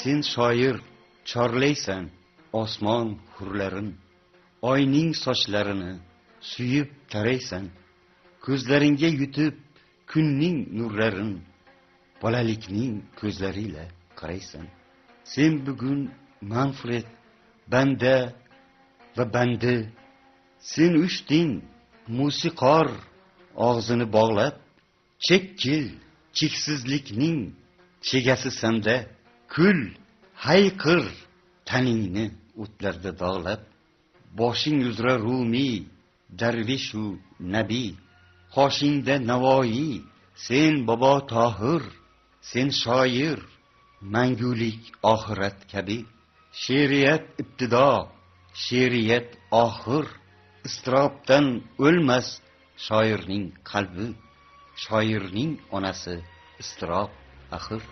sen shoir chorlaysan osmon hurlarin, oyning sochlarini suyib taraysan, ko'zlaringga yutib kunning nurlarin, bolalikning ko'zlariyla qaraysan. Sen bugun Manfred, banda va bandi, sen uchding musiqor og'zini bog'lab, chekkil cheksizlikning chegasi sanda, kul hayqir taningni o'tlarda dog'lab, boshing uzra rumiy darvishu nabiy, qoshingda navoiy sen bobo tohir, sen shoir mangulik oxirat kabi, she'riyat ibtido she'riyat oxir, istirobdan o'lmas shoirning qalbi, shoirning onasi istirob axir.